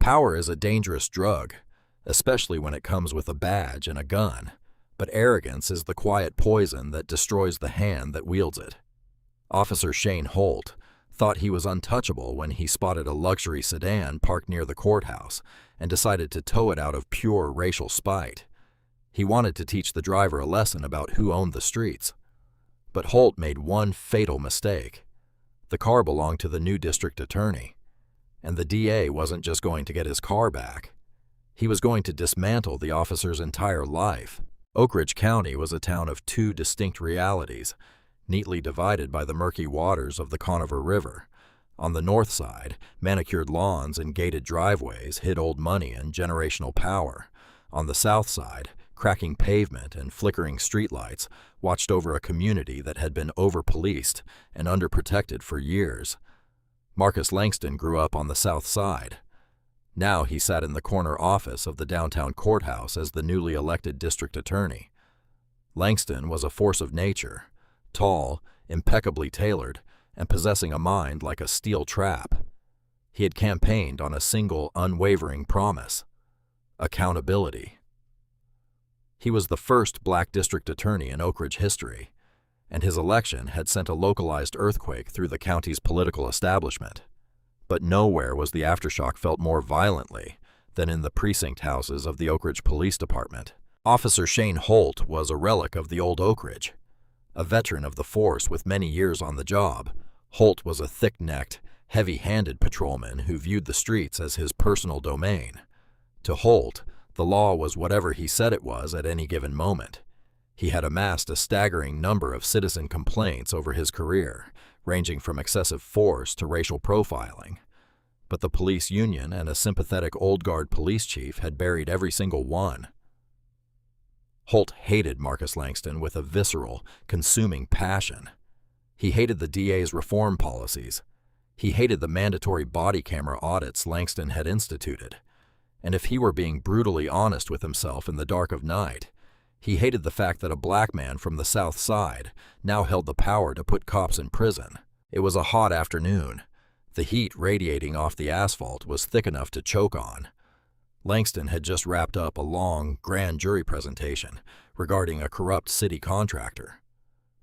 Power is a dangerous drug, especially when it comes with a badge and a gun, but arrogance is the quiet poison that destroys the hand that wields it. Officer Shane Holt thought he was untouchable when he spotted a luxury sedan parked near the courthouse and decided to tow it out of pure racial spite. He wanted to teach the driver a lesson about who owned the streets. But Holt made one fatal mistake. The car belonged to the new district attorney, and the DA wasn't just going to get his car back. He was going to dismantle the officer's entire life. Oakridge County was a town of two distinct realities, neatly divided by the murky waters of the Conover River. On the north side, manicured lawns and gated driveways hid old money and generational power. On the south side, cracking pavement and flickering streetlights watched over a community that had been over-policed and underprotected for years. Marcus Langston grew up on the south side. Now he sat in the corner office of the downtown courthouse as the newly elected district attorney. Langston was a force of nature, tall, impeccably tailored, and possessing a mind like a steel trap. He had campaigned on a single, unwavering promise: accountability. He was the first black district attorney in Oakridge history, and his election had sent a localized earthquake through the county's political establishment. But nowhere was the aftershock felt more violently than in the precinct houses of the Oakridge Police Department. Officer Shane Holt was a relic of the old Oakridge. A veteran of the force with many years on the job, Holt was a thick-necked, heavy-handed patrolman who viewed the streets as his personal domain. To Holt, the law was whatever he said it was at any given moment. He had amassed a staggering number of citizen complaints over his career, ranging from excessive force to racial profiling. But the police union and a sympathetic old guard police chief had buried every single one. Holt hated Marcus Langston with a visceral, consuming passion. He hated the DA's reform policies. He hated the mandatory body camera audits Langston had instituted. And if he were being brutally honest with himself in the dark of night, he hated the fact that a black man from the South Side now held the power to put cops in prison. It was a hot afternoon. The heat radiating off the asphalt was thick enough to choke on. Langston had just wrapped up a long, grand jury presentation regarding a corrupt city contractor.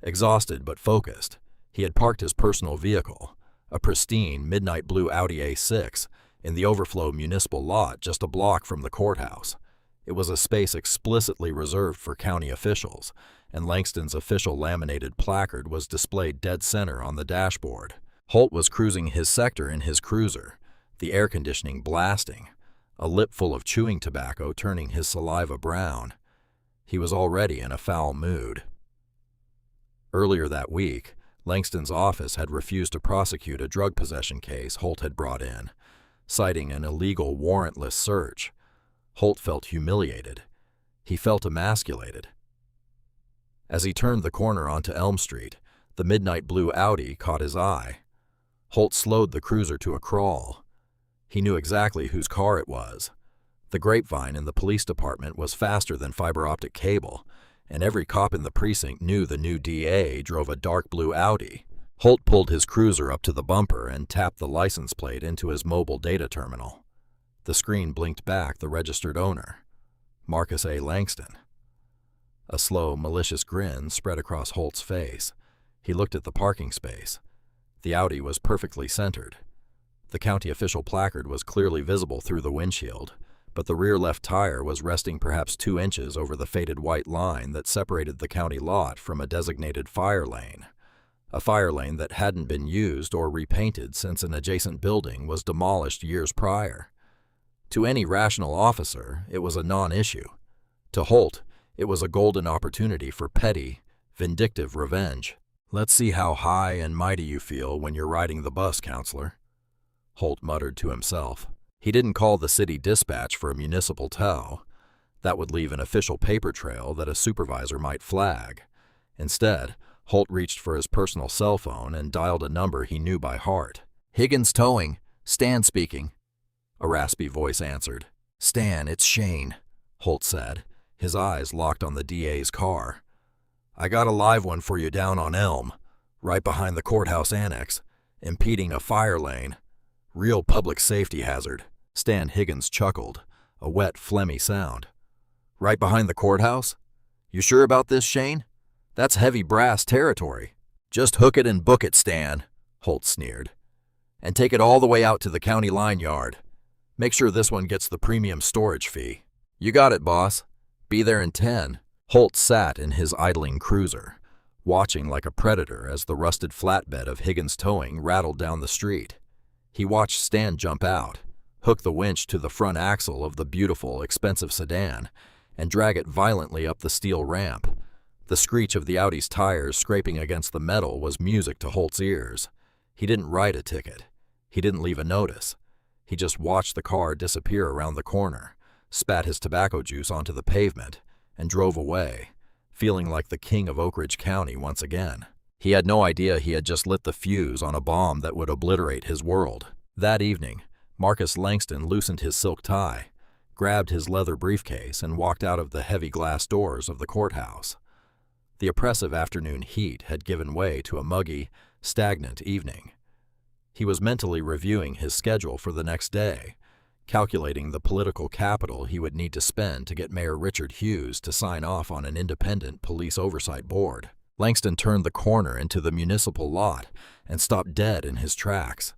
Exhausted but focused, he had parked his personal vehicle, a pristine midnight blue Audi A6, in the overflow municipal lot just a block from the courthouse. It was a space explicitly reserved for county officials, and Langston's official laminated placard was displayed dead center on the dashboard. Holt was cruising his sector in his cruiser, the air conditioning blasting, a lip full of chewing tobacco turning his saliva brown. He was already in a foul mood. Earlier that week, Langston's office had refused to prosecute a drug possession case Holt had brought in, citing an illegal warrantless search. Holt felt humiliated. He felt emasculated. As he turned the corner onto Elm Street, the midnight blue Audi caught his eye. Holt slowed the cruiser to a crawl. He knew exactly whose car it was. The grapevine in the police department was faster than fiber optic cable, and every cop in the precinct knew the new DA drove a dark blue Audi. Holt pulled his cruiser up to the bumper and tapped the license plate into his mobile data terminal. The screen blinked back the registered owner, Marcus A. Langston. A slow, malicious grin spread across Holt's face. He looked at the parking space. The Audi was perfectly centered. The county official placard was clearly visible through the windshield, but the rear left tire was resting perhaps 2 inches over the faded white line that separated the county lot from a designated fire lane. A fire lane that hadn't been used or repainted since an adjacent building was demolished years prior. To any rational officer, it was a non-issue. To Holt, it was a golden opportunity for petty, vindictive revenge. "Let's see how high and mighty you feel when you're riding the bus, counselor," Holt muttered to himself. He didn't call the city dispatch for a municipal tow. That would leave an official paper trail that a supervisor might flag. Instead, Holt reached for his personal cell phone and dialed a number he knew by heart. "Higgins Towing, Stan speaking," a raspy voice answered. "Stan, it's Shane," Holt said, his eyes locked on the DA's car. "I got a live one for you down on Elm, right behind the courthouse annex, impeding a fire lane. Real public safety hazard." Stan Higgins chuckled, a wet, phlegmy sound. Right behind the courthouse? You sure about this, Shane? That's heavy brass territory. Just hook it and book it, Stan, Holt sneered. And take it all the way out to the county line yard. Make sure this one gets the premium storage fee. You got it, boss. Be there in 10. Holt sat in his idling cruiser, watching like a predator as the rusted flatbed of Higgins Towing rattled down the street. He watched Stan jump out, hook the winch to the front axle of the beautiful, expensive sedan, and drag it violently up the steel ramp. The screech of the Audi's tires scraping against the metal was music to Holt's ears. He didn't write a ticket. He didn't leave a notice. He just watched the car disappear around the corner, spat his tobacco juice onto the pavement, and drove away, feeling like the king of Oakridge County once again. He had no idea he had just lit the fuse on a bomb that would obliterate his world. That evening, Marcus Langston loosened his silk tie, grabbed his leather briefcase, and walked out of the heavy glass doors of the courthouse. The oppressive afternoon heat had given way to a muggy, stagnant evening. He was mentally reviewing his schedule for the next day, calculating the political capital he would need to spend to get Mayor Richard Hughes to sign off on an independent police oversight board. Langston turned the corner into the municipal lot and stopped dead in his tracks.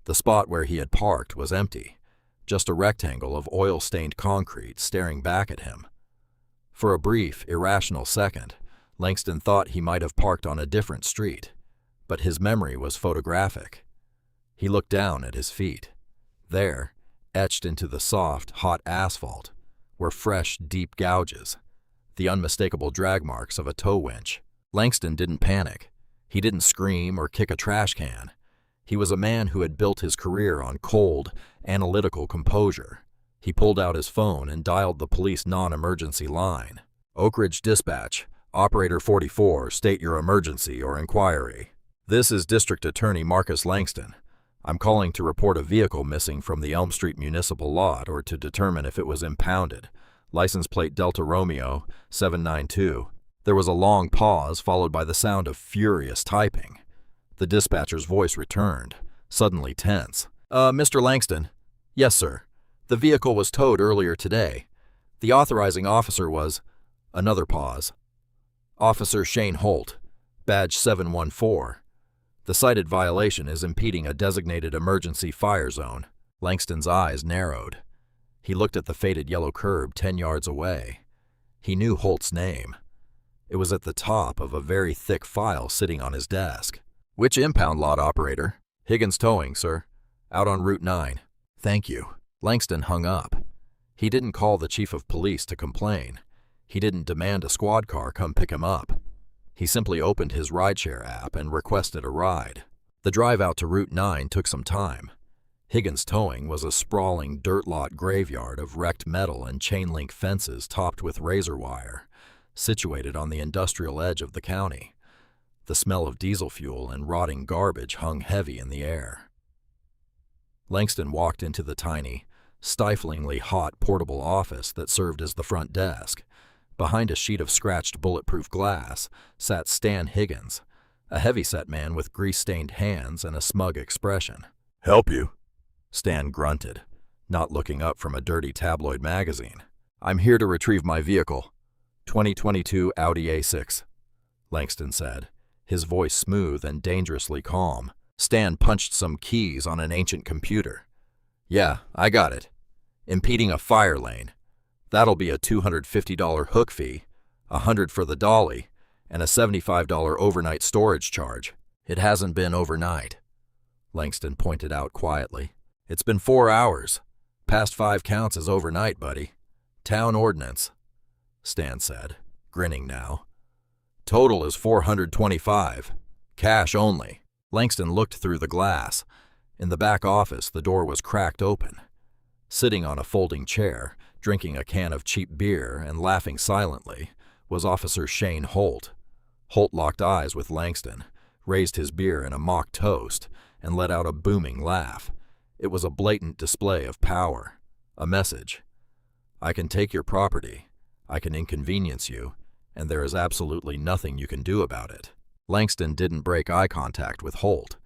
The spot where he had parked was empty, just a rectangle of oil-stained concrete staring back at him. For a brief, irrational second, Langston thought he might have parked on a different street, but his memory was photographic. He looked down at his feet. There, etched into the soft, hot asphalt, were fresh, deep gouges, the unmistakable drag marks of a tow winch. Langston didn't panic. He didn't scream or kick a trash can. He was a man who had built his career on cold, analytical composure. He pulled out his phone and dialed the police non-emergency line. Oakridge Dispatch, Operator 44, state your emergency or inquiry. This is District Attorney Marcus Langston. I'm calling to report a vehicle missing from the Elm Street Municipal Lot or to determine if it was impounded. License plate Delta Romeo 792. There was a long pause followed by the sound of furious typing. The dispatcher's voice returned, suddenly tense. Mr. Langston. Yes, sir. The vehicle was towed earlier today. The authorizing officer was... Another pause. Officer Shane Holt, badge 714. The cited violation is impeding a designated emergency fire zone. Langston's eyes narrowed. He looked at the faded yellow curb 10 yards away. He knew Holt's name. It was at the top of a very thick file sitting on his desk. Which impound lot, operator? Higgins Towing, sir. Out on Route 9. Thank you. Langston hung up. He didn't call the chief of police to complain. He didn't demand a squad car come pick him up. He simply opened his rideshare app and requested a ride. The drive out to Route 9 took some time. Higgins Towing was a sprawling dirt lot graveyard of wrecked metal and chain-link fences topped with razor wire, situated on the industrial edge of the county. The smell of diesel fuel and rotting garbage hung heavy in the air. Langston walked into the tiny, stiflingly hot portable office that served as the front desk. Behind a sheet of scratched bulletproof glass sat Stan Higgins, a heavy-set man with grease-stained hands and a smug expression. "Help you?" Stan grunted, not looking up from a dirty tabloid magazine. "I'm here to retrieve my vehicle. 2022 Audi A6, Langston said, his voice smooth and dangerously calm. Stan punched some keys on an ancient computer. "Yeah, I got it. Impeding a fire lane. That'll be a $250 hook fee, $100 for the dolly, and a $75 overnight storage charge. It hasn't been overnight," Langston pointed out quietly. "It's been 4 hours. Past 5 counts is overnight, buddy. Town ordinance," Stan said, grinning now. "Total is $425. Cash only." Langston looked through the glass. In the back office, the door was cracked open. Sitting on a folding chair, drinking a can of cheap beer and laughing silently, was Officer Shane Holt. Holt locked eyes with Langston, raised his beer in a mock toast, and let out a booming laugh. It was a blatant display of power, a message. "I can take your property, I can inconvenience you, and there is absolutely nothing you can do about it." Langston didn't break eye contact with Holt.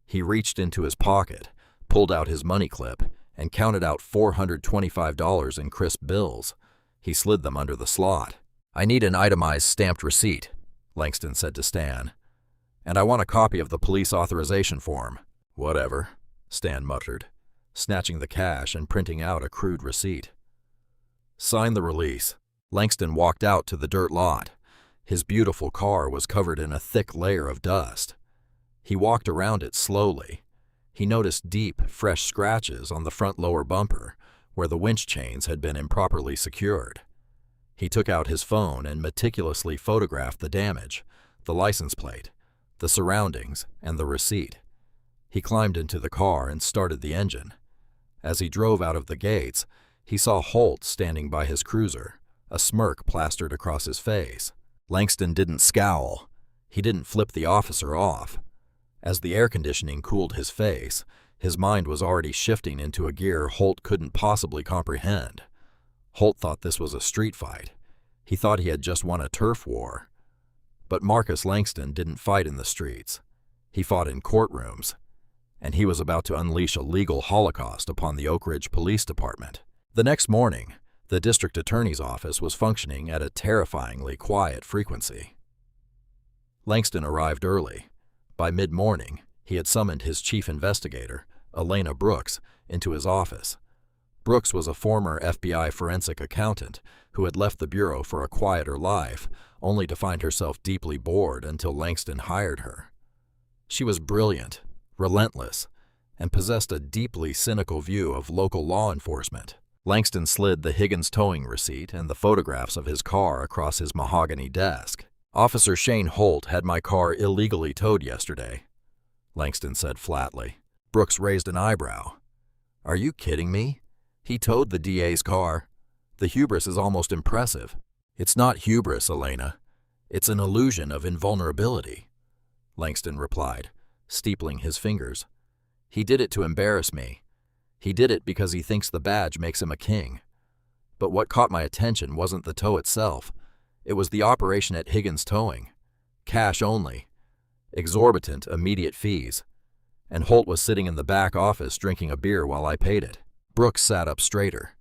He reached into his pocket, pulled out his money clip, and counted out $425 in crisp bills. He slid them under the slot. "I need an itemized stamped receipt," Langston said to Stan. "And I want a copy of the police authorization form." "Whatever," Stan muttered, snatching the cash and printing out a crude receipt. "Sign the release." Langston walked out to the dirt lot. His beautiful car was covered in a thick layer of dust. He walked around it slowly. He noticed deep, fresh scratches on the front lower bumper, where the winch chains had been improperly secured. He took out his phone and meticulously photographed the damage, the license plate, the surroundings, and the receipt. He climbed into the car and started the engine. As he drove out of the gates, he saw Holt standing by his cruiser, a smirk plastered across his face. Langston didn't scowl. He didn't flip the officer off. As the air conditioning cooled his face, his mind was already shifting into a gear Holt couldn't possibly comprehend. Holt thought this was a street fight. He thought he had just won a turf war. But Marcus Langston didn't fight in the streets. He fought in courtrooms, and he was about to unleash a legal holocaust upon the Oakridge Police Department. The next morning, the district attorney's office was functioning at a terrifyingly quiet frequency. Langston arrived early. By mid-morning, he had summoned his chief investigator, Elena Brooks, into his office. Brooks was a former FBI forensic accountant who had left the bureau for a quieter life, only to find herself deeply bored until Langston hired her. She was brilliant, relentless, and possessed a deeply cynical view of local law enforcement. Langston slid the Higgins towing receipt and the photographs of his car across his mahogany desk. "Officer Shane Holt had my car illegally towed yesterday," Langston said flatly. Brooks raised an eyebrow. "Are you kidding me? He towed the DA's car. The hubris is almost impressive." "It's not hubris, Elena. It's an illusion of invulnerability," Langston replied, steepling his fingers. "He did it to embarrass me. He did it because he thinks the badge makes him a king. But what caught my attention wasn't the tow itself. It was the operation at Higgins Towing. Cash only. Exorbitant, immediate fees. And Holt was sitting in the back office drinking a beer while I paid it." Brooks sat up straighter.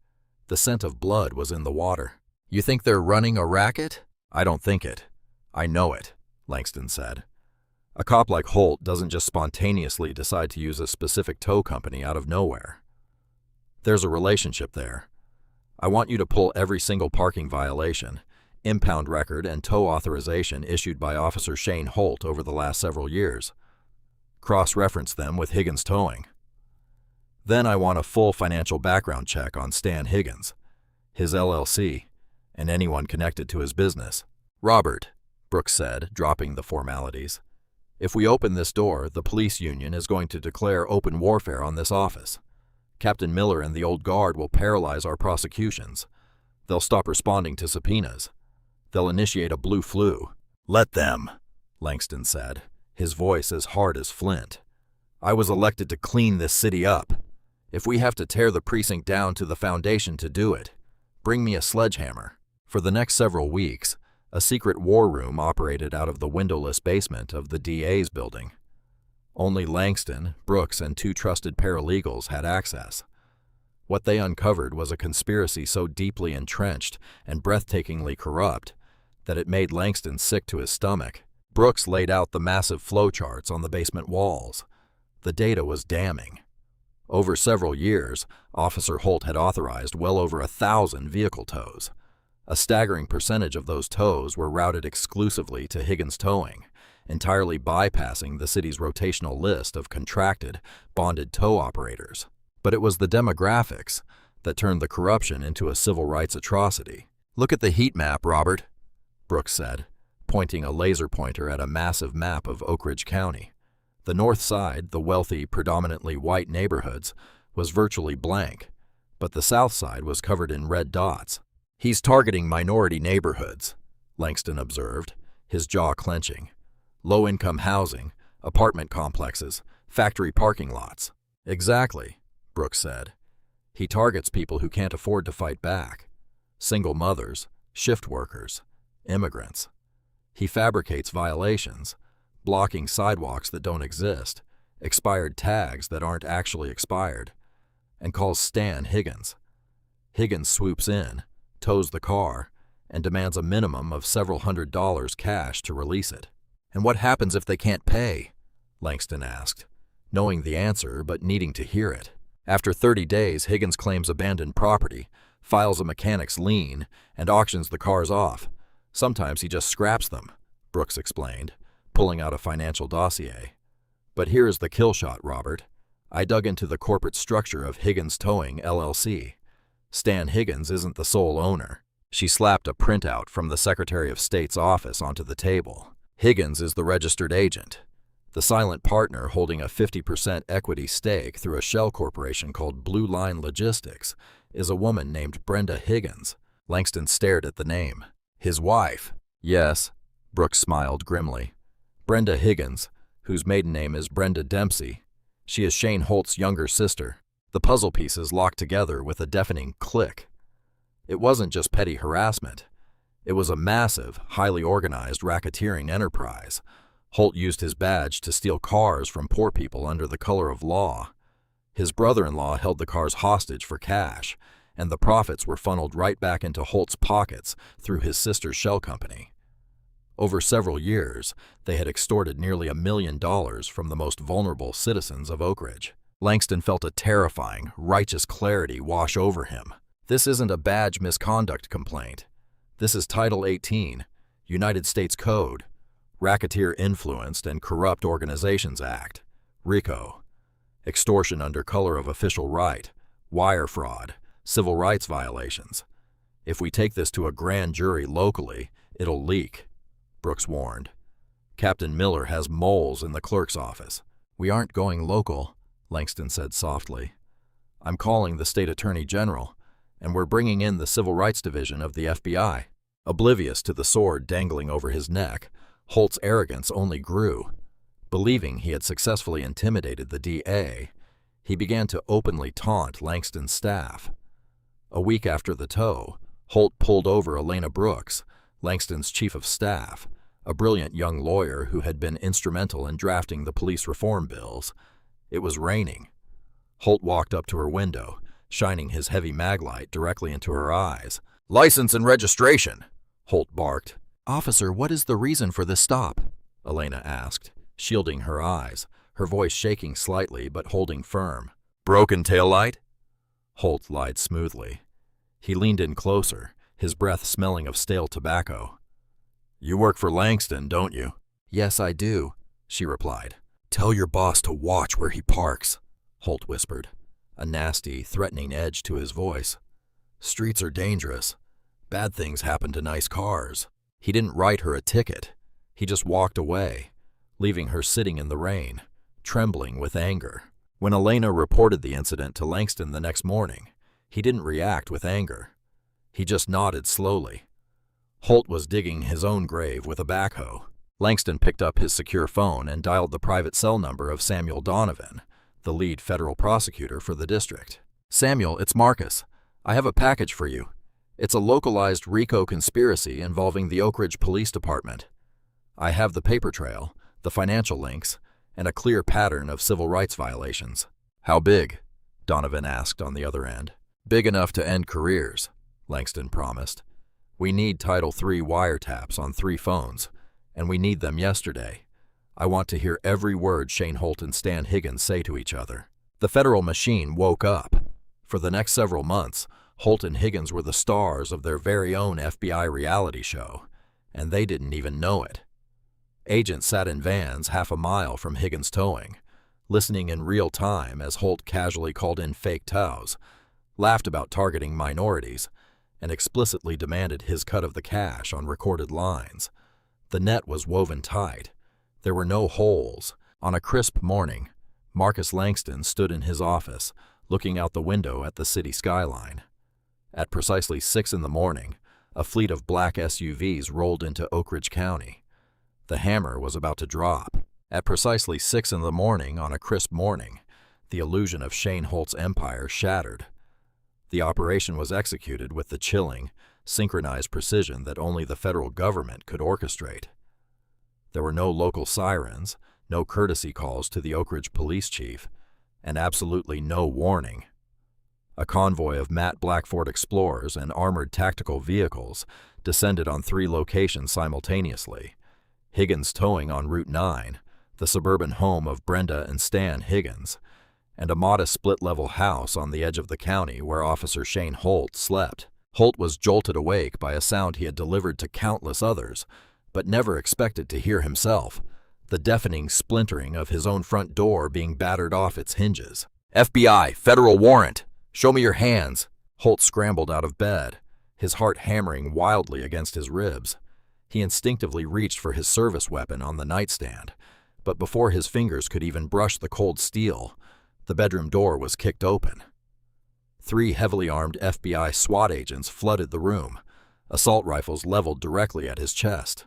The scent of blood was in the water. "You think they're running a racket?" "I don't think it. I know it," Langston said. "A cop like Holt doesn't just spontaneously decide to use a specific tow company out of nowhere. There's a relationship there. I want you to pull every single parking violation, impound record, and tow authorization issued by Officer Shane Holt over the last several years. Cross-reference them with Higgins Towing. Then I want a full financial background check on Stan Higgins, his LLC, and anyone connected to his business." "Robert," Brooks said, dropping the formalities, "if we open this door, the police union is going to declare open warfare on this office. Captain Miller and the old guard will paralyze our prosecutions. They'll stop responding to subpoenas. They'll initiate a blue flu." "Let them," Langston said, his voice as hard as flint. "I was elected to clean this city up. If we have to tear the precinct down to the foundation to do it, bring me a sledgehammer." For the next several weeks, a secret war room operated out of the windowless basement of the DA's building. Only Langston, Brooks, and two trusted paralegals had access. What they uncovered was a conspiracy so deeply entrenched and breathtakingly corrupt that it made Langston sick to his stomach. Brooks laid out the massive flowcharts on the basement walls. The data was damning. Over several years, Officer Holt had authorized well over 1,000 vehicle tows. A staggering percentage of those tows were routed exclusively to Higgins Towing, entirely bypassing the city's rotational list of contracted, bonded tow operators. But it was the demographics that turned the corruption into a civil rights atrocity. "Look at the heat map, Robert," Brooks said, pointing a laser pointer at a massive map of Oakridge County. The north side, the wealthy, predominantly white neighborhoods, was virtually blank, but the south side was covered in red dots. "He's targeting minority neighborhoods," Langston observed, his jaw clenching. "Low-income housing, apartment complexes, factory parking lots." "Exactly," Brooks said. "He targets people who can't afford to fight back. Single mothers, shift workers, immigrants. He fabricates violations, blocking sidewalks that don't exist, expired tags that aren't actually expired, and calls Stan Higgins. Higgins swoops in, tows the car, and demands a minimum of several $100s cash to release it. "And what happens if they can't pay?" Langston asked, knowing the answer but needing to hear it. After 30 days, Higgins claims abandoned property, files a mechanic's lien, and auctions the cars off. Sometimes he just scraps them, Brooks explained, pulling out a financial dossier. "But here's the kill shot, Robert. I dug into the corporate structure of Higgins Towing, LLC. Stan Higgins isn't the sole owner." She slapped a printout from the Secretary of State's office onto the table. "Higgins is the registered agent. The silent partner holding a 50% equity stake through a shell corporation called Blue Line Logistics is a woman named Brenda Higgins." Langston stared at the name. "His wife?" "Yes," Brooks smiled grimly. "Brenda Higgins, whose maiden name is Brenda Dempsey. She is Shane Holt's younger sister." The puzzle pieces locked together with a deafening click. It wasn't just petty harassment. It was a massive, highly organized racketeering enterprise. Holt used his badge to steal cars from poor people under the color of law. His brother-in-law held the cars hostage for cash, and the profits were funneled right back into Holt's pockets through his sister's shell company. Over several years, they had extorted nearly $1 million from the most vulnerable citizens of Oakridge. Langston felt a terrifying, righteous clarity wash over him. This isn't a badge misconduct complaint. This is Title 18, United States Code, Racketeer Influenced and Corrupt Organizations Act, RICO, extortion under color of official right, wire fraud, civil rights violations. If we take this to a grand jury locally, it'll leak, Brooks warned. Captain Miller has moles in the clerk's office. "We aren't going local," Langston said softly. "I'm calling the state attorney general, and we're bringing in the Civil Rights Division of the FBI." Oblivious to the sword dangling over his neck, Holt's arrogance only grew. Believing he had successfully intimidated the DA, he began to openly taunt Langston's staff. A week after the tow, Holt pulled over Elena Brooks, Langston's chief of staff, a brilliant young lawyer who had been instrumental in drafting the police reform bills. It was raining. Holt walked up to her window, shining his heavy maglite directly into her eyes. "License and registration," Holt barked. "Officer, what is the reason for this stop?" Elena asked, shielding her eyes, her voice shaking slightly but holding firm. "Broken taillight?" Holt lied smoothly. He leaned in closer, his breath smelling of stale tobacco. "You work for Langston, don't you?" "Yes, I do," she replied. "Tell your boss to watch where he parks," Holt whispered, a nasty, threatening edge to his voice. "Streets are dangerous. Bad things happen to nice cars." He didn't write her a ticket. He just walked away, leaving her sitting in the rain, trembling with anger. When Elena reported the incident to Langston the next morning, he didn't react with anger. He just nodded slowly. Holt was digging his own grave with a backhoe. Langston picked up his secure phone and dialed the private cell number of Samuel Donovan, the lead federal prosecutor for the district. "Samuel, it's Marcus. I have a package for you. It's a localized RICO conspiracy involving the Oakridge Police Department. I have the paper trail, the financial links, and a clear pattern of civil rights violations." "How big?" Donovan asked on the other end. "Big enough to end careers," Langston promised. "We need Title III wiretaps on 3 phones, and we need them yesterday. I want to hear every word Shane Holt and Stan Higgins say to each other." The federal machine woke up. For the next several months, Holt and Higgins were the stars of their very own FBI reality show, and they didn't even know it. Agents sat in vans half a mile from Higgins Towing, listening in real time as Holt casually called in fake tows, laughed about targeting minorities, and explicitly demanded his cut of the cash on recorded lines. The net was woven tight. There were no holes. On a crisp morning, Marcus Langston stood in his office, looking out the window at the city skyline. At precisely 6 in the morning, a fleet of black SUVs rolled into Oakridge County. The hammer was about to drop. At precisely 6 in the morning on a crisp morning, the illusion of Shane Holt's empire shattered. The operation was executed with the chilling, synchronized precision that only the federal government could orchestrate. There were no local sirens, no courtesy calls to the Oakridge police chief, and absolutely no warning. A convoy of matte black Ford Explorers and armored tactical vehicles descended on 3 locations simultaneously. Higgins Towing on Route 9, the suburban home of Brenda and Stan Higgins, and a modest split-level house on the edge of the county where Officer Shane Holt slept. Holt was jolted awake by a sound he had delivered to countless others, but never expected to hear himself, the deafening splintering of his own front door being battered off its hinges. "FBI, federal warrant! Show me your hands!" Holt scrambled out of bed, his heart hammering wildly against his ribs. He instinctively reached for his service weapon on the nightstand, but before his fingers could even brush the cold steel, the bedroom door was kicked open. 3 heavily armed FBI SWAT agents flooded the room, assault rifles leveled directly at his chest.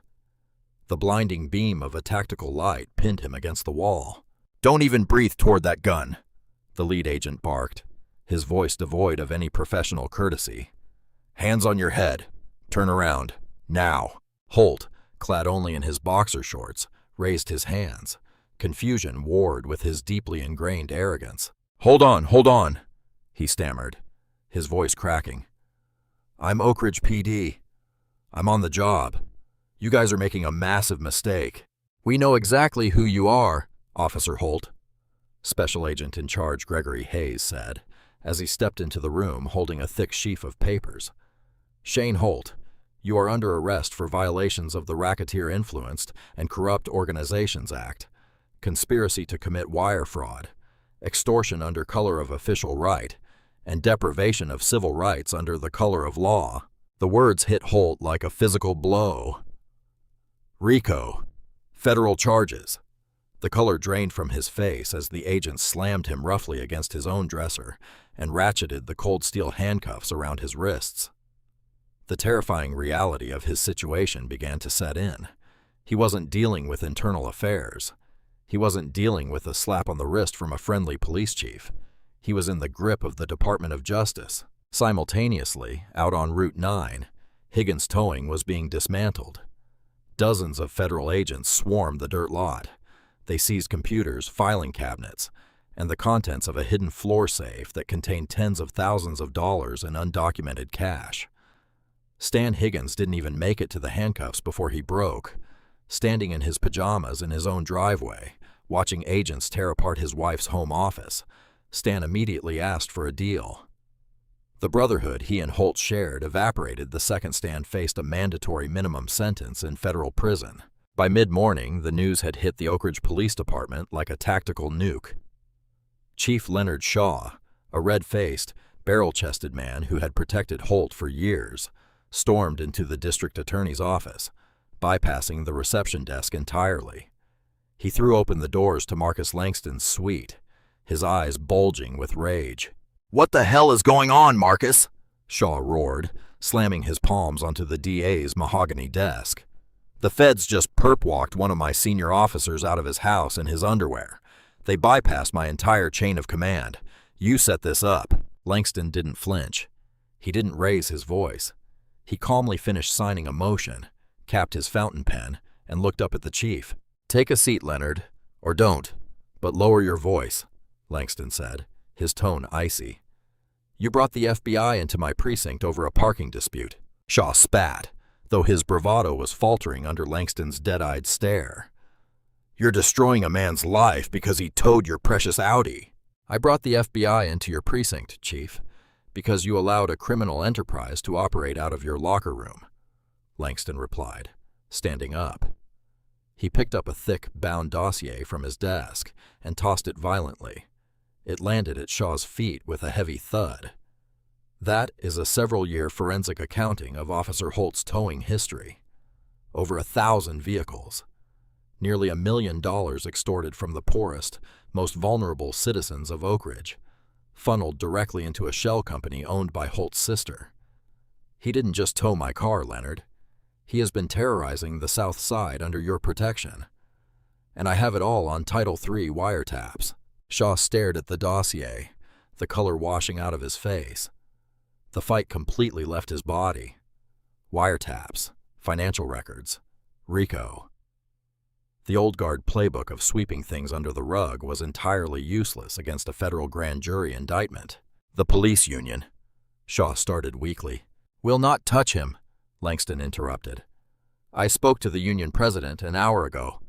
The blinding beam of a tactical light pinned him against the wall. "Don't even breathe toward that gun," the lead agent barked, his voice devoid of any professional courtesy. "Hands on your head. Turn around. Now." Holt, clad only in his boxer shorts, raised his hands. Confusion warred with his deeply ingrained arrogance. Hold on," he stammered, his voice cracking. "I'm Oakridge PD. I'm on the job. You guys are making a massive mistake." "We know exactly who you are, Officer Holt," Special Agent in Charge Gregory Hayes said, as he stepped into the room holding a thick sheaf of papers. "Shane Holt, you are under arrest for violations of the Racketeer Influenced and Corrupt Organizations Act, conspiracy to commit wire fraud, extortion under color of official right, and deprivation of civil rights under the color of law." The words hit Holt like a physical blow. "RICO. Federal charges." The color drained from his face as the agent slammed him roughly against his own dresser and ratcheted the cold steel handcuffs around his wrists. The terrifying reality of his situation began to set in. He wasn't dealing with internal affairs. He wasn't dealing with a slap on the wrist from a friendly police chief. He was in the grip of the Department of Justice. Simultaneously, out on Route 9, Higgins Towing was being dismantled. Dozens of federal agents swarmed the dirt lot. They seized computers, filing cabinets, and the contents of a hidden floor safe that contained tens of thousands of dollars in undocumented cash. Stan Higgins didn't even make it to the handcuffs before he broke. Standing in his pajamas in his own driveway, watching agents tear apart his wife's home office, Stan immediately asked for a deal. The brotherhood he and Holt shared evaporated the second Stan faced a mandatory minimum sentence in federal prison. By mid-morning, the news had hit the Oakridge Police Department like a tactical nuke. Chief Leonard Shaw, a red-faced, barrel-chested man who had protected Holt for years, stormed into the district attorney's office, bypassing the reception desk entirely. He threw open the doors to Marcus Langston's suite, his eyes bulging with rage. "What the hell is going on, Marcus?" Shaw roared, slamming his palms onto the DA's mahogany desk. "The feds just perp-walked one of my senior officers out of his house in his underwear. They bypassed my entire chain of command. You set this up." Langston didn't flinch. He didn't raise his voice. He calmly finished signing a motion, capped his fountain pen, and looked up at the chief. "Take a seat, Leonard. Or don't, but lower your voice," Langston said, his tone icy. "You brought the FBI into my precinct over a parking dispute." Shaw spat, though his bravado was faltering under Langston's dead-eyed stare. "You're destroying a man's life because he towed your precious Audi." "I brought the FBI into your precinct, Chief, because you allowed a criminal enterprise to operate out of your locker room," Langston replied, standing up. He picked up a thick, bound dossier from his desk and tossed it violently. It landed at Shaw's feet with a heavy thud. "That is a several-year forensic accounting of Officer Holt's towing history. Over 1,000 vehicles. Nearly $1 million extorted from the poorest, most vulnerable citizens of Oakridge, funneled directly into a shell company owned by Holt's sister. He didn't just tow my car, Leonard. He has been terrorizing the South Side under your protection. And I have it all on Title III wiretaps." Shaw stared at the dossier, the color washing out of his face. The fight completely left his body. Wiretaps, financial records, RICO. The old guard playbook of sweeping things under the rug was entirely useless against a federal grand jury indictment. The police union, Shaw started weakly. Will not touch him, Langston interrupted. I spoke to the union president an hour ago.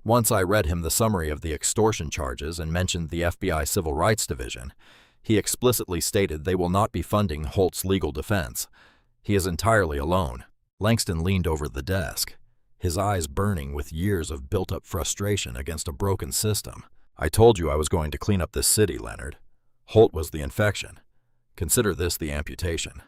Once I read him the summary of the extortion charges and mentioned the FBI Civil Rights Division. He explicitly stated they will not be funding Holt's legal defense. He is entirely alone. Langston leaned over the desk, his eyes burning with years of built-up frustration against a broken system. I told you I was going to clean up this city, Leonard. Holt was the infection. Consider this the amputation.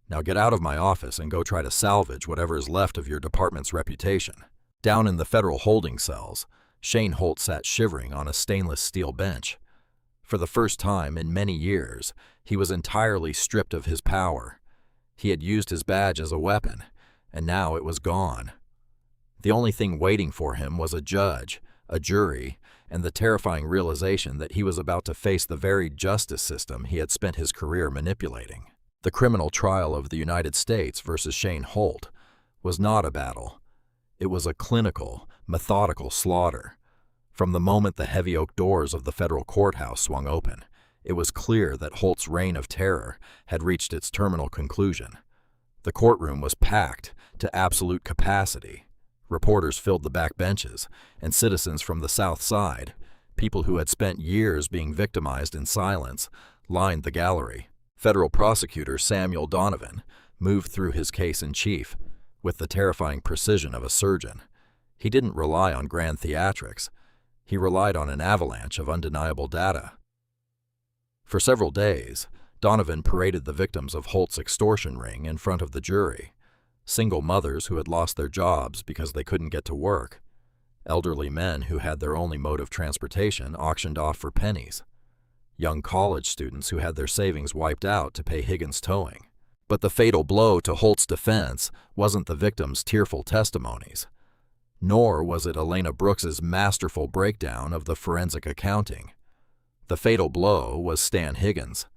Now get out of my office and go try to salvage whatever is left of your department's reputation. Down in the federal holding cells, Shane Holt sat shivering on a stainless steel bench. For the first time in many years, he was entirely stripped of his power. He had used his badge as a weapon, and now it was gone. The only thing waiting for him was a judge, a jury, and the terrifying realization that he was about to face the very justice system he had spent his career manipulating. The criminal trial of the United States versus Shane Holt was not a battle. It was a clinical, methodical slaughter. From the moment the heavy oak doors of the federal courthouse swung open, it was clear that Holt's reign of terror had reached its terminal conclusion. The courtroom was packed to absolute capacity. Reporters filled the back benches, and citizens from the South Side, people who had spent years being victimized in silence, lined the gallery. Federal prosecutor Samuel Donovan moved through his case in chief with the terrifying precision of a surgeon. He didn't rely on grand theatrics. He relied on an avalanche of undeniable data. For several days, Donovan paraded the victims of Holt's extortion ring in front of the jury. Single mothers who had lost their jobs because they couldn't get to work. Elderly men who had their only mode of transportation auctioned off for pennies. Young college students who had their savings wiped out to pay Higgins towing. But the fatal blow to Holt's defense wasn't the victims' tearful testimonies, nor was it Elena Brooks's masterful breakdown of the forensic accounting. The fatal blow was Stan Higgins.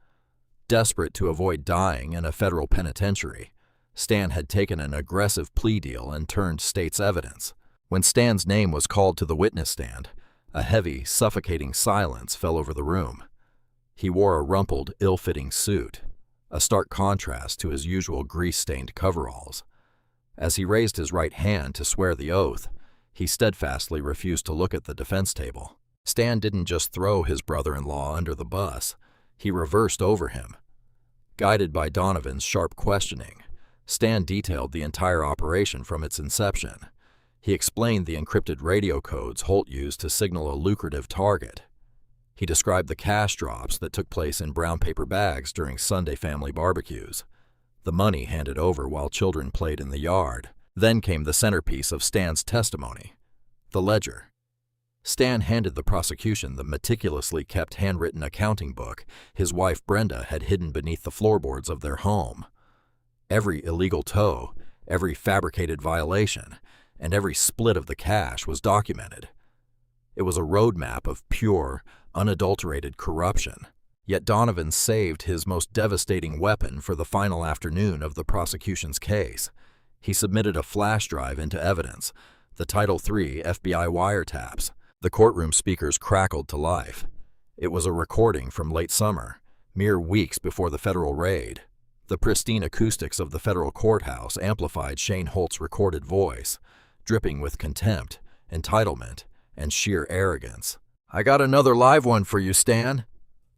Desperate to avoid dying in a federal penitentiary, Stan had taken an aggressive plea deal and turned state's evidence. When Stan's name was called to the witness stand, a heavy, suffocating silence fell over the room. He wore a rumpled, ill-fitting suit, a stark contrast to his usual grease-stained coveralls. As he raised his right hand to swear the oath, he steadfastly refused to look at the defense table. Stan didn't just throw his brother-in-law under the bus, he reversed over him. Guided by Donovan's sharp questioning, Stan detailed the entire operation from its inception. He explained the encrypted radio codes Holt used to signal a lucrative target. He described the cash drops that took place in brown paper bags during Sunday family barbecues, the money handed over while children played in the yard. Then came the centerpiece of Stan's testimony, the ledger. Stan handed the prosecution the meticulously kept handwritten accounting book his wife Brenda had hidden beneath the floorboards of their home. Every illegal tow, every fabricated violation, and every split of the cash was documented. It was a roadmap of pure, unadulterated corruption. Yet Donovan saved his most devastating weapon for the final afternoon of the prosecution's case. He submitted a flash drive into evidence, the Title III FBI wiretaps. The courtroom speakers crackled to life. It was a recording from late summer, mere weeks before the federal raid. The pristine acoustics of the federal courthouse amplified Shane Holt's recorded voice, dripping with contempt, entitlement, and sheer arrogance. "I got another live one for you, Stan,"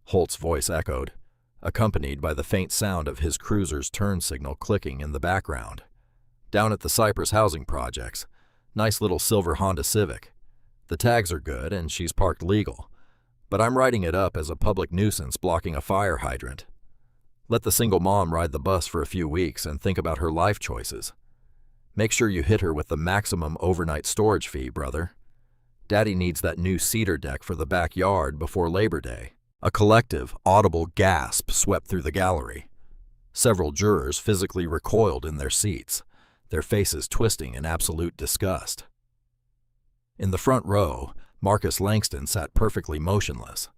Holt's voice echoed, accompanied by the faint sound of his cruiser's turn signal clicking in the background. "Down at the Cypress Housing Projects. Nice little silver Honda Civic. The tags are good and she's parked legal, but I'm writing it up as a public nuisance blocking a fire hydrant. Let the single mom ride the bus for a few weeks and think about her life choices. Make sure you hit her with the maximum overnight storage fee, brother. Daddy needs that new cedar deck for the backyard before Labor Day." A collective, audible gasp swept through the gallery. Several jurors physically recoiled in their seats, their faces twisting in absolute disgust. In the front row, Marcus Langston sat perfectly motionless.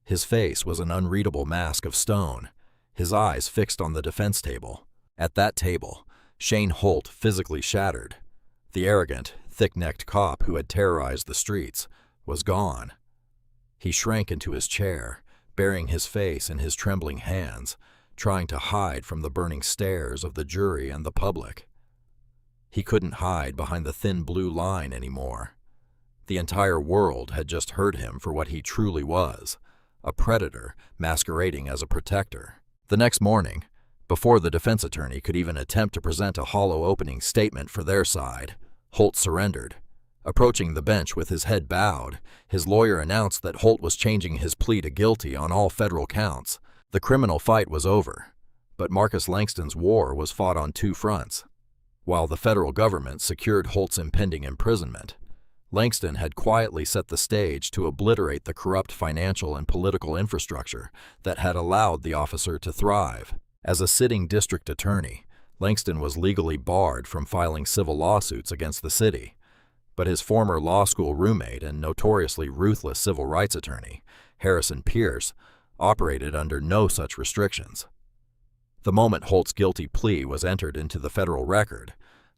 His face was an unreadable mask of stone, his eyes fixed on the defense table. At that table, Shane Holt physically shattered. The arrogant, thick-necked cop who had terrorized the streets was gone. He shrank into his chair, burying his face in his trembling hands, trying to hide from the burning stares of the jury and the public. He couldn't hide behind the thin blue line anymore. The entire world had just heard him for what he truly was, a predator masquerading as a protector. The next morning, before the defense attorney could even attempt to present a hollow opening statement for their side, Holt surrendered. Approaching the bench with his head bowed, his lawyer announced that Holt was changing his plea to guilty on all federal counts. The criminal fight was over, but Marcus Langston's war was fought on two fronts. While the federal government secured Holt's impending imprisonment, Langston had quietly set the stage to obliterate the corrupt financial and political infrastructure that had allowed the officer to thrive. As a sitting district attorney, Langston was legally barred from filing civil lawsuits against the city, but his former law school roommate and notoriously ruthless civil rights attorney, Harrison Pierce, operated under no such restrictions. The moment Holt's guilty plea was entered into the federal record,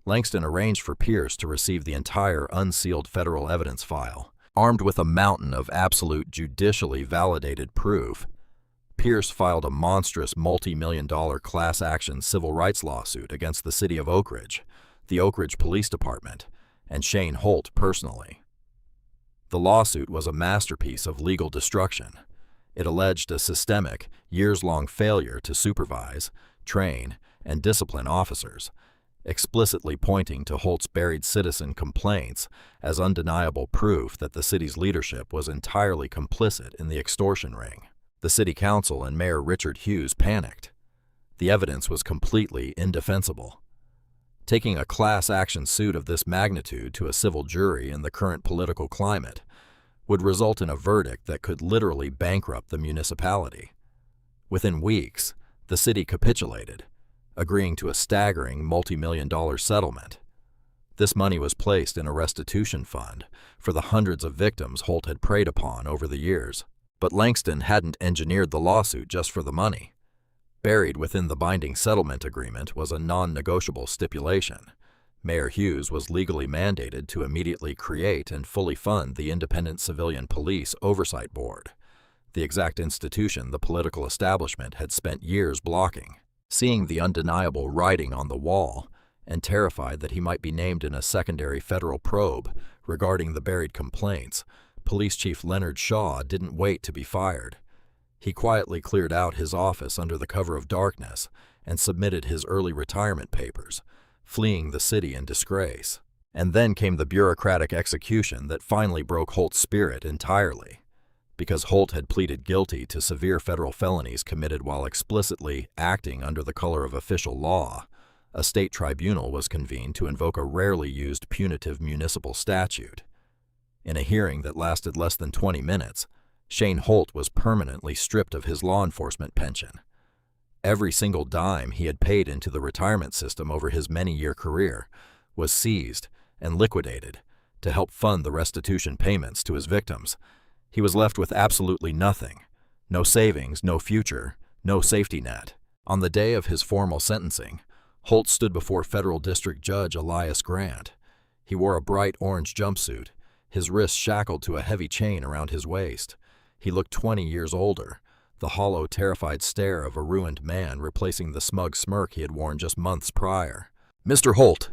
Langston arranged for Pierce to receive the entire unsealed federal evidence file. Armed with a mountain of absolute judicially validated proof, Pierce filed a monstrous multi-million-dollar class-action civil rights lawsuit against the city of Oakridge, the Oakridge Police Department, and Shane Holt personally. The lawsuit was a masterpiece of legal destruction. It alleged a systemic, years-long failure to supervise, train, and discipline officers, explicitly pointing to Holt's buried citizen complaints as undeniable proof that the city's leadership was entirely complicit in the extortion ring. The city council and Mayor Richard Hughes panicked. The evidence was completely indefensible. Taking a class-action suit of this magnitude to a civil jury in the current political climate would result in a verdict that could literally bankrupt the municipality. Within weeks, the city capitulated, agreeing to a staggering multi-million-dollar settlement. This money was placed in a restitution fund for the hundreds of victims Holt had preyed upon over the years. But Langston hadn't engineered the lawsuit just for the money. Buried within the binding settlement agreement was a non-negotiable stipulation. Mayor Hughes was legally mandated to immediately create and fully fund the Independent Civilian Police Oversight Board, the exact institution the political establishment had spent years blocking. Seeing the undeniable writing on the wall, and terrified that he might be named in a secondary federal probe regarding the buried complaints, Police Chief Leonard Shaw didn't wait to be fired. He quietly cleared out his office under the cover of darkness and submitted his early retirement papers, fleeing the city in disgrace. And then came the bureaucratic execution that finally broke Holt's spirit entirely. Because Holt had pleaded guilty to severe federal felonies committed while explicitly acting under the color of official law, a state tribunal was convened to invoke a rarely used punitive municipal statute. In a hearing that lasted less than 20 minutes, Shane Holt was permanently stripped of his law enforcement pension. Every single dime he had paid into the retirement system over his many-year career was seized and liquidated to help fund the restitution payments to his victims. He was left with absolutely nothing. No savings, no future, no safety net. On the day of his formal sentencing, Holt stood before Federal District Judge Elias Grant. He wore a bright orange jumpsuit, his wrists shackled to a heavy chain around his waist. He looked 20 years older, the hollow, terrified stare of a ruined man replacing the smug smirk he had worn just months prior. "Mr. Holt,"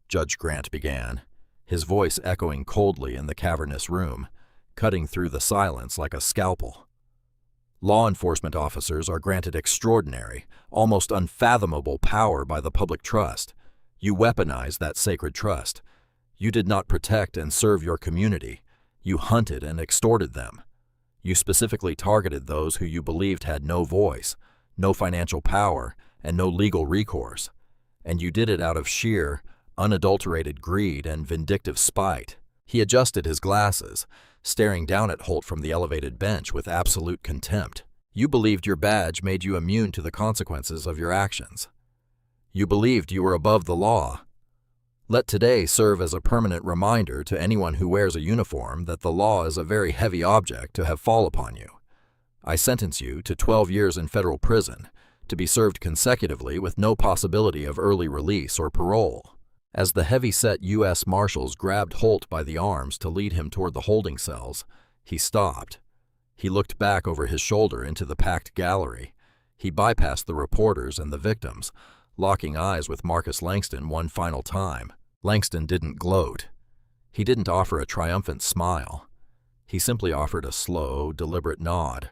Judge Grant began, his voice echoing coldly in the cavernous room, cutting through the silence like a scalpel. "Law enforcement officers are granted extraordinary, almost unfathomable power by the public trust. You weaponized that sacred trust. You did not protect and serve your community. You hunted and extorted them. You specifically targeted those who you believed had no voice, no financial power, and no legal recourse. And you did it out of sheer, unadulterated greed and vindictive spite." He adjusted his glasses, staring down at Holt from the elevated bench with absolute contempt. "You believed your badge made you immune to the consequences of your actions. You believed you were above the law. Let today serve as a permanent reminder to anyone who wears a uniform that the law is a very heavy object to have fall upon you. I sentence you to 12 years in federal prison, to be served consecutively with no possibility of early release or parole." As the heavy-set U.S. Marshals grabbed Holt by the arms to lead him toward the holding cells, he stopped. He looked back over his shoulder into the packed gallery. He bypassed the reporters and the victims, locking eyes with Marcus Langston one final time. Langston didn't gloat. He didn't offer a triumphant smile. He simply offered a slow, deliberate nod,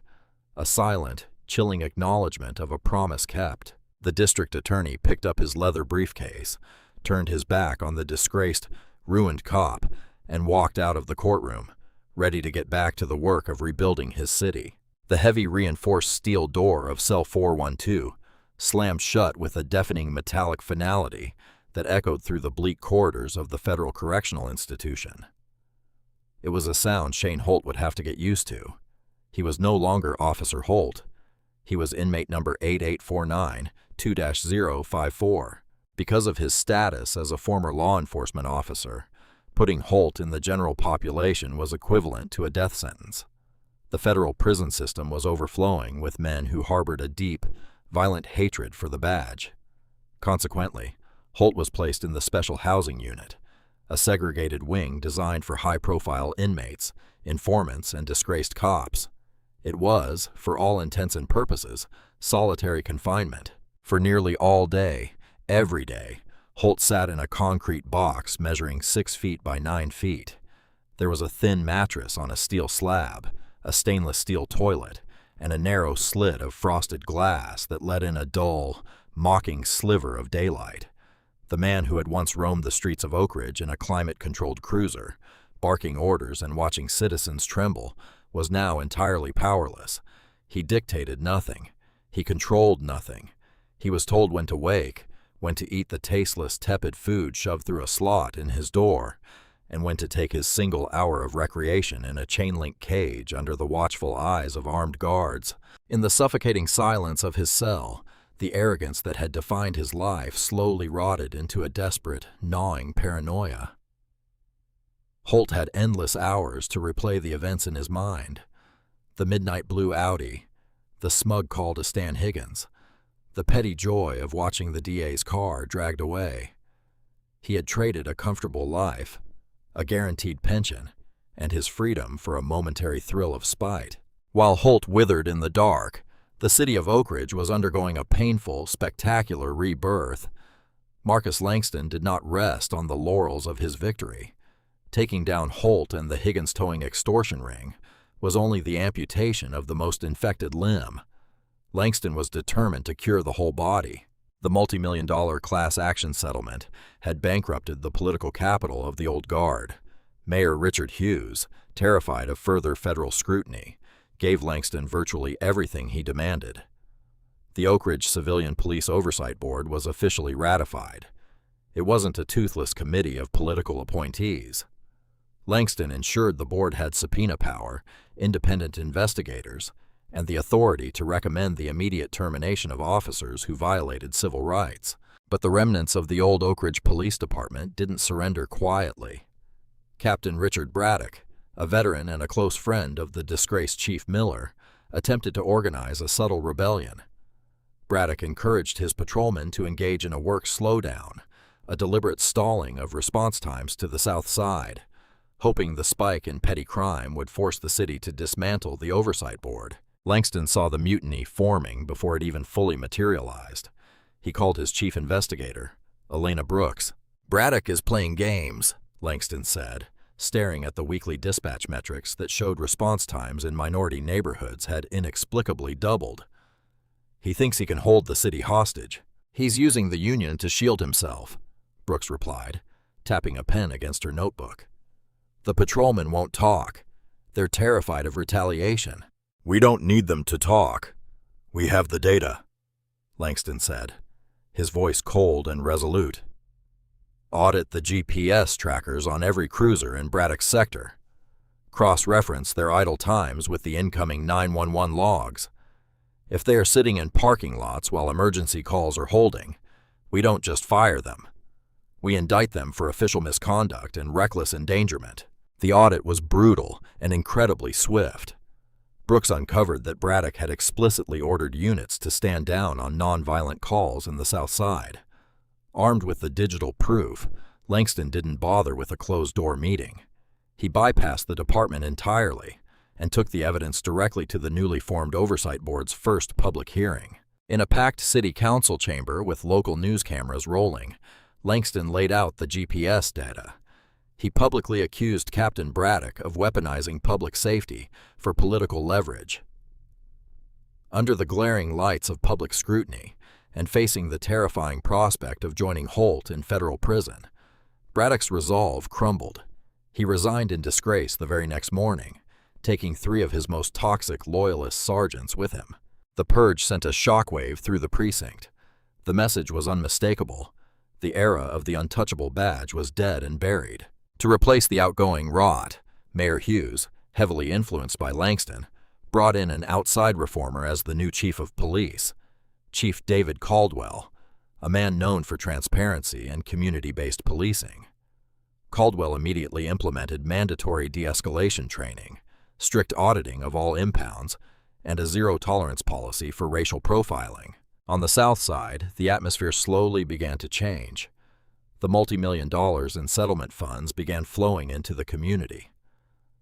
a silent, chilling acknowledgement of a promise kept. The district attorney picked up his leather briefcase, turned his back on the disgraced, ruined cop, and walked out of the courtroom, ready to get back to the work of rebuilding his city. The heavy reinforced steel door of cell 412 slammed shut with a deafening metallic finality that echoed through the bleak corridors of the Federal Correctional Institution. It was a sound Shane Holt would have to get used to. He was no longer Officer Holt. He was inmate number 8849-2-054. Because of his status as a former law enforcement officer, putting Holt in the general population was equivalent to a death sentence. The federal prison system was overflowing with men who harbored a deep, violent hatred for the badge. Consequently, Holt was placed in the Special Housing Unit, a segregated wing designed for high-profile inmates, informants, and disgraced cops. It was, for all intents and purposes, solitary confinement. For nearly all day, every day, Holt sat in a concrete box measuring 6 feet by 9 feet. There was a thin mattress on a steel slab, a stainless steel toilet, and a narrow slit of frosted glass that let in a dull, mocking sliver of daylight. The man who had once roamed the streets of Oakridge in a climate-controlled cruiser, barking orders and watching citizens tremble, was now entirely powerless. He dictated nothing. He controlled nothing. He was told when to wake, when to eat the tasteless, tepid food shoved through a slot in his door, and when to take his single hour of recreation in a chain-link cage under the watchful eyes of armed guards. In the suffocating silence of his cell, the arrogance that had defined his life slowly rotted into a desperate, gnawing paranoia. Holt had endless hours to replay the events in his mind. The midnight blue Audi, the smug call to Stan Higgins, the petty joy of watching the DA's car dragged away. He had traded a comfortable life, a guaranteed pension, and his freedom for a momentary thrill of spite. While Holt withered in the dark, the city of Oakridge was undergoing a painful, spectacular rebirth. Marcus Langston did not rest on the laurels of his victory. Taking down Holt and the Higgins-towing extortion ring was only the amputation of the most infected limb. Langston was determined to cure the whole body. The multi-million-dollar class action settlement had bankrupted the political capital of the old guard. Mayor Richard Hughes, terrified of further federal scrutiny, gave Langston virtually everything he demanded. The Oakridge Civilian Police Oversight Board was officially ratified. It wasn't a toothless committee of political appointees. Langston ensured the board had subpoena power, independent investigators, and the authority to recommend the immediate termination of officers who violated civil rights. But the remnants of the old Oakridge Police Department didn't surrender quietly. Captain Richard Braddock, a veteran and a close friend of the disgraced Chief Miller, attempted to organize a subtle rebellion. Braddock encouraged his patrolmen to engage in a work slowdown, a deliberate stalling of response times to the South Side, hoping the spike in petty crime would force the city to dismantle the Oversight Board. Langston saw the mutiny forming before it even fully materialized. He called his chief investigator, Elena Brooks. "Braddock is playing games," Langston said, staring at the weekly dispatch metrics that showed response times in minority neighborhoods had inexplicably doubled. "He thinks he can hold the city hostage. He's using the union to shield himself," Brooks replied, tapping a pen against her notebook. "The patrolmen won't talk. They're terrified of retaliation." "We don't need them to talk. We have the data," Langston said, his voice cold and resolute. "Audit the GPS trackers on every cruiser in Braddock's sector. Cross-reference their idle times with the incoming 911 logs. If they are sitting in parking lots while emergency calls are holding, we don't just fire them. We indict them for official misconduct and reckless endangerment." The audit was brutal and incredibly swift. Brooks uncovered that Braddock had explicitly ordered units to stand down on nonviolent calls in the South Side. Armed with the digital proof, Langston didn't bother with a closed-door meeting. He bypassed the department entirely, and took the evidence directly to the newly formed Oversight Board's first public hearing. In a packed city council chamber with local news cameras rolling, Langston laid out the GPS data. He publicly accused Captain Braddock of weaponizing public safety for political leverage. Under the glaring lights of public scrutiny, and facing the terrifying prospect of joining Holt in federal prison, Braddock's resolve crumbled. He resigned in disgrace the very next morning, taking 3 of his most toxic loyalist sergeants with him. The purge sent a shockwave through the precinct. The message was unmistakable. The era of the untouchable badge was dead and buried. To replace the outgoing rot, Mayor Hughes, heavily influenced by Langston, brought in an outside reformer as the new chief of police, Chief David Caldwell, a man known for transparency and community-based policing. Caldwell immediately implemented mandatory de-escalation training, strict auditing of all impounds, and a zero-tolerance policy for racial profiling. On the South Side, the atmosphere slowly began to change. The multi-million dollars in settlement funds began flowing into the community.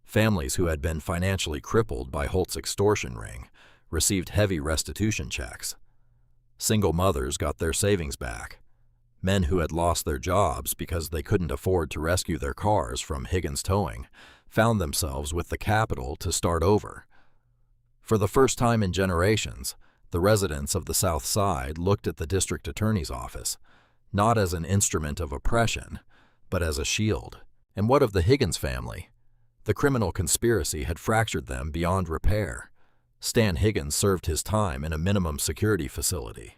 Families who had been financially crippled by Holt's extortion ring received heavy restitution checks. Single mothers got their savings back. Men who had lost their jobs because they couldn't afford to rescue their cars from Higgins Towing found themselves with the capital to start over. For the first time in generations, the residents of the South Side looked at the district attorney's office, not as an instrument of oppression, but as a shield. And what of the Higgins family? The criminal conspiracy had fractured them beyond repair. Stan Higgins served his time in a minimum security facility,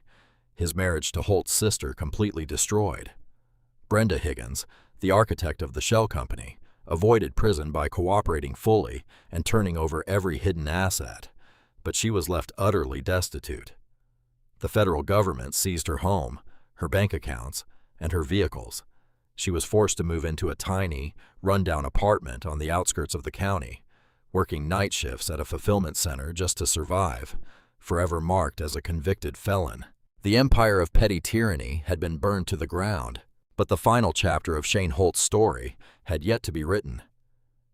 his marriage to Holt's sister completely destroyed. Brenda Higgins, the architect of the shell company, avoided prison by cooperating fully and turning over every hidden asset, but she was left utterly destitute. The federal government seized her home, her bank accounts, and her vehicles. She was forced to move into a tiny, run-down apartment on the outskirts of the county, working night shifts at a fulfillment center just to survive, forever marked as a convicted felon. The empire of petty tyranny had been burned to the ground, but the final chapter of Shane Holt's story had yet to be written.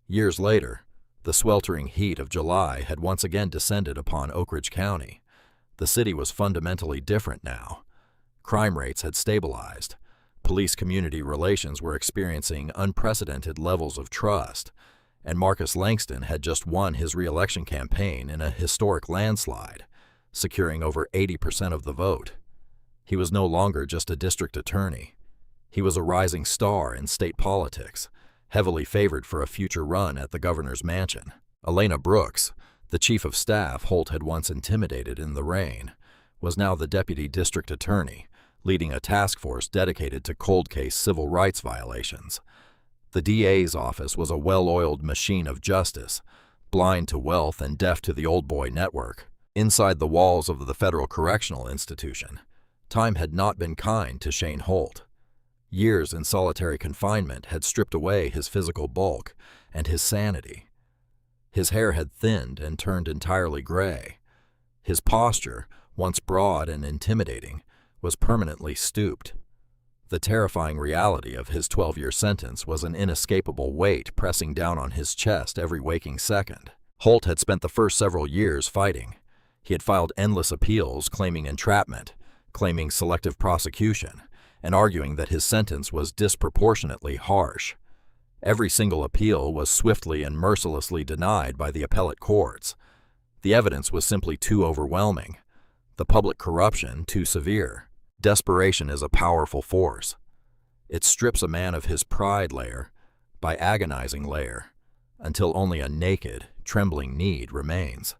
Years later, the sweltering heat of July had once again descended upon Oakridge County. The city was fundamentally different now. Crime rates had stabilized. Police-community relations were experiencing unprecedented levels of trust, and Marcus Langston had just won his re-election campaign in a historic landslide, securing over 80% of the vote. He was no longer just a district attorney. He was a rising star in state politics, heavily favored for a future run at the governor's mansion. Elena Brooks, the chief of staff Holt had once intimidated in the rain, was now the deputy district attorney, leading a task force dedicated to cold case civil rights violations. The DA's office was a well-oiled machine of justice, blind to wealth and deaf to the old boy network. Inside the walls of the Federal Correctional Institution, time had not been kind to Shane Holt. Years in solitary confinement had stripped away his physical bulk and his sanity. His hair had thinned and turned entirely gray. His posture, once broad and intimidating, was permanently stooped. The terrifying reality of his 12-year sentence was an inescapable weight pressing down on his chest every waking second. Holt had spent the first several years fighting. He had filed endless appeals claiming entrapment, claiming selective prosecution, and arguing that his sentence was disproportionately harsh. Every single appeal was swiftly and mercilessly denied by the appellate courts. The evidence was simply too overwhelming, the public corruption too severe. Desperation is a powerful force. It strips a man of his pride layer by agonizing layer, until only a naked, trembling need remains.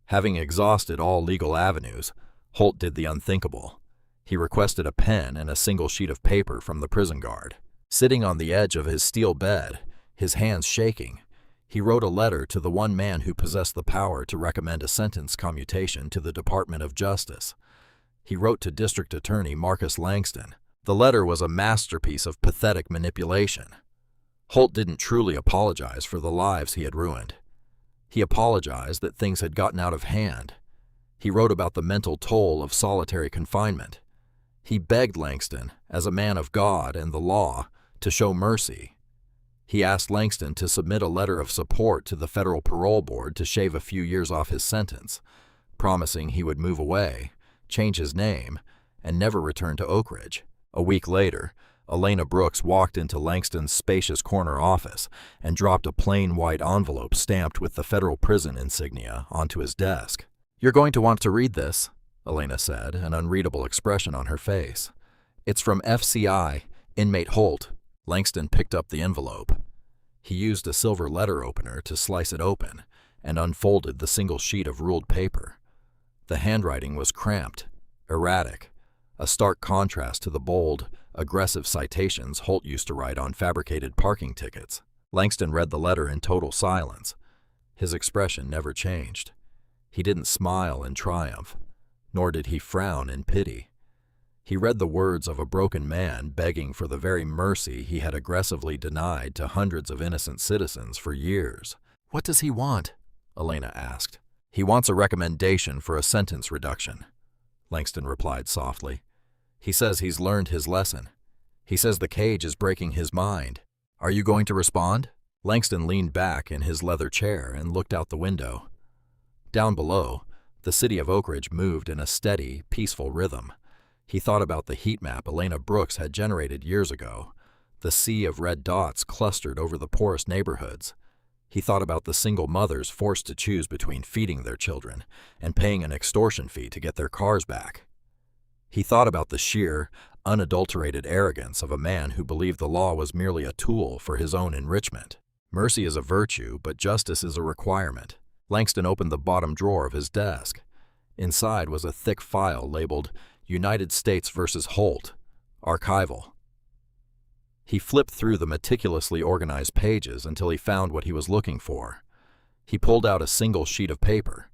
Having exhausted all legal avenues, Holt did the unthinkable. He requested a pen and a single sheet of paper from the prison guard. Sitting on the edge of his steel bed, his hands shaking, he wrote a letter to the one man who possessed the power to recommend a sentence commutation to the Department of Justice. He wrote to District Attorney Marcus Langston. The letter was a masterpiece of pathetic manipulation. Holt didn't truly apologize for the lives he had ruined. He apologized that things had gotten out of hand. He wrote about the mental toll of solitary confinement. He begged Langston, as a man of God and the law, to show mercy. He asked Langston to submit a letter of support to the federal parole board to shave a few years off his sentence, promising he would move away, change his name, and never return to Oakridge. A week later, Elena Brooks walked into Langston's spacious corner office and dropped a plain white envelope stamped with the federal prison insignia onto his desk. "You're going to want to read this," Elena said, an unreadable expression on her face. "It's from FCI, inmate Holt." Langston picked up the envelope. He used a silver letter opener to slice it open and unfolded the single sheet of ruled paper. The handwriting was cramped, erratic, a stark contrast to the bold, aggressive citations Holt used to write on fabricated parking tickets. Langston read the letter in total silence. His expression never changed. He didn't smile in triumph, nor did he frown in pity. He read the words of a broken man begging for the very mercy he had aggressively denied to hundreds of innocent citizens for years. "What does he want?" Elena asked. "He wants a recommendation for a sentence reduction," Langston replied softly. "He says he's learned his lesson. He says the cage is breaking his mind. Are you going to respond?" Langston leaned back in his leather chair and looked out the window. Down below, the city of Oakridge moved in a steady, peaceful rhythm. He thought about the heat map Elena Brooks had generated years ago, the sea of red dots clustered over the poorest neighborhoods. He thought about the single mothers forced to choose between feeding their children and paying an extortion fee to get their cars back. He thought about the sheer, unadulterated arrogance of a man who believed the law was merely a tool for his own enrichment. Mercy is a virtue, but justice is a requirement. Langston opened the bottom drawer of his desk. Inside was a thick file labeled United States versus Holt, archival. He flipped through the meticulously organized pages until he found what he was looking for. He pulled out a single sheet of paper.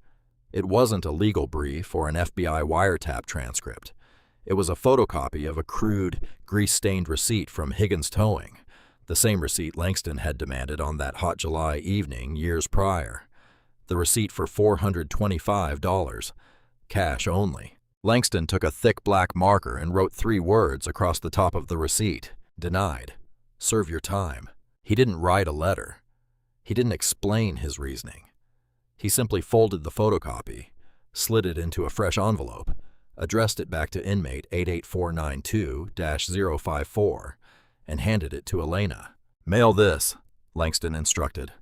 It wasn't a legal brief or an FBI wiretap transcript. It was a photocopy of a crude, grease-stained receipt from Higgins Towing, the same receipt Langston had demanded on that hot July evening years prior. The receipt for $425, cash only. Langston took a thick black marker and wrote 3 words across the top of the receipt. Denied. Serve your time. He didn't write a letter. He didn't explain his reasoning. He simply folded the photocopy, slid it into a fresh envelope, addressed it back to inmate 88492-054, and handed it to Elena. "Mail this," Langston instructed,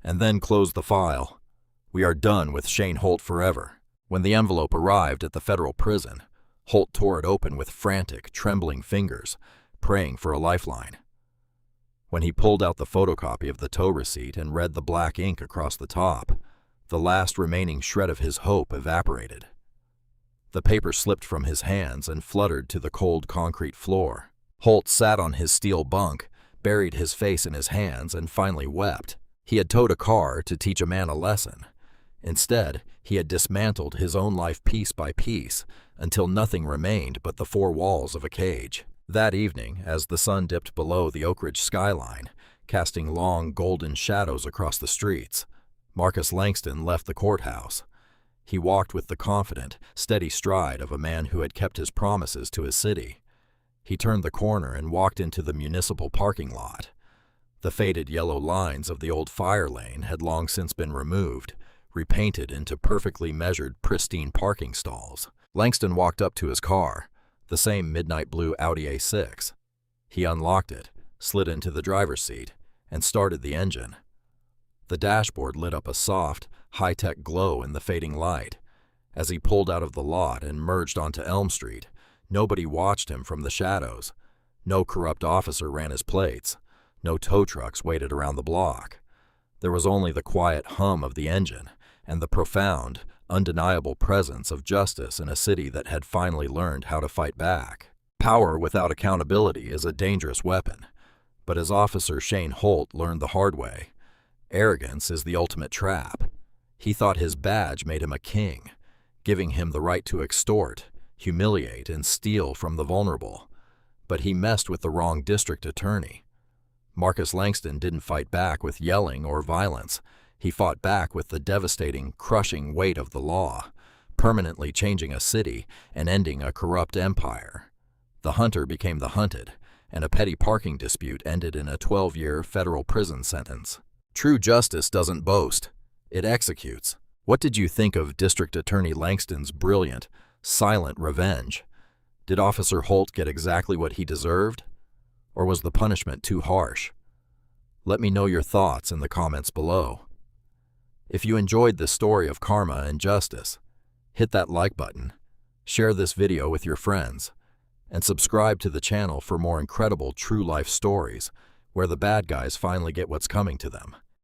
"and then close the file. We are done with Shane Holt forever." When the envelope arrived at the federal prison, Holt tore it open with frantic, trembling fingers, praying for a lifeline. When he pulled out the photocopy of the tow receipt and read the black ink across the top, the last remaining shred of his hope evaporated. The paper slipped from his hands and fluttered to the cold concrete floor. Holt sat on his steel bunk, buried his face in his hands, and finally wept. He had towed a car to teach a man a lesson. Instead, he had dismantled his own life piece by piece until nothing remained but the 4 walls of a cage. That evening, as the sun dipped below the Oakridge skyline, casting long golden shadows across the streets, Marcus Langston left the courthouse. He walked with the confident, steady stride of a man who had kept his promises to his city. He turned the corner and walked into the municipal parking lot. The faded yellow lines of the old fire lane had long since been removed, repainted into perfectly measured, pristine parking stalls. Langston walked up to his car, the same midnight blue Audi A6. He unlocked it, slid into the driver's seat, and started the engine. The dashboard lit up a soft, high-tech glow in the fading light. As he pulled out of the lot and merged onto Elm Street, nobody watched him from the shadows. No corrupt officer ran his plates. No tow trucks waited around the block. There was only the quiet hum of the engine and the profound, undeniable presence of justice in a city that had finally learned how to fight back. Power without accountability is a dangerous weapon, but as Officer Shane Holt learned the hard way, arrogance is the ultimate trap. He thought his badge made him a king, giving him the right to extort, humiliate, and steal from the vulnerable. But he messed with the wrong district attorney. Marcus Langston didn't fight back with yelling or violence. He fought back with the devastating, crushing weight of the law, permanently changing a city and ending a corrupt empire. The hunter became the hunted, and a petty parking dispute ended in a 12-year federal prison sentence. True justice doesn't boast, it executes. What did you think of District Attorney Langston's brilliant, silent revenge? Did Officer Holt get exactly what he deserved? Or was the punishment too harsh? Let me know your thoughts in the comments below. If you enjoyed this story of karma and justice, hit that like button, share this video with your friends, and subscribe to the channel for more incredible true-life stories where the bad guys finally get what's coming to them.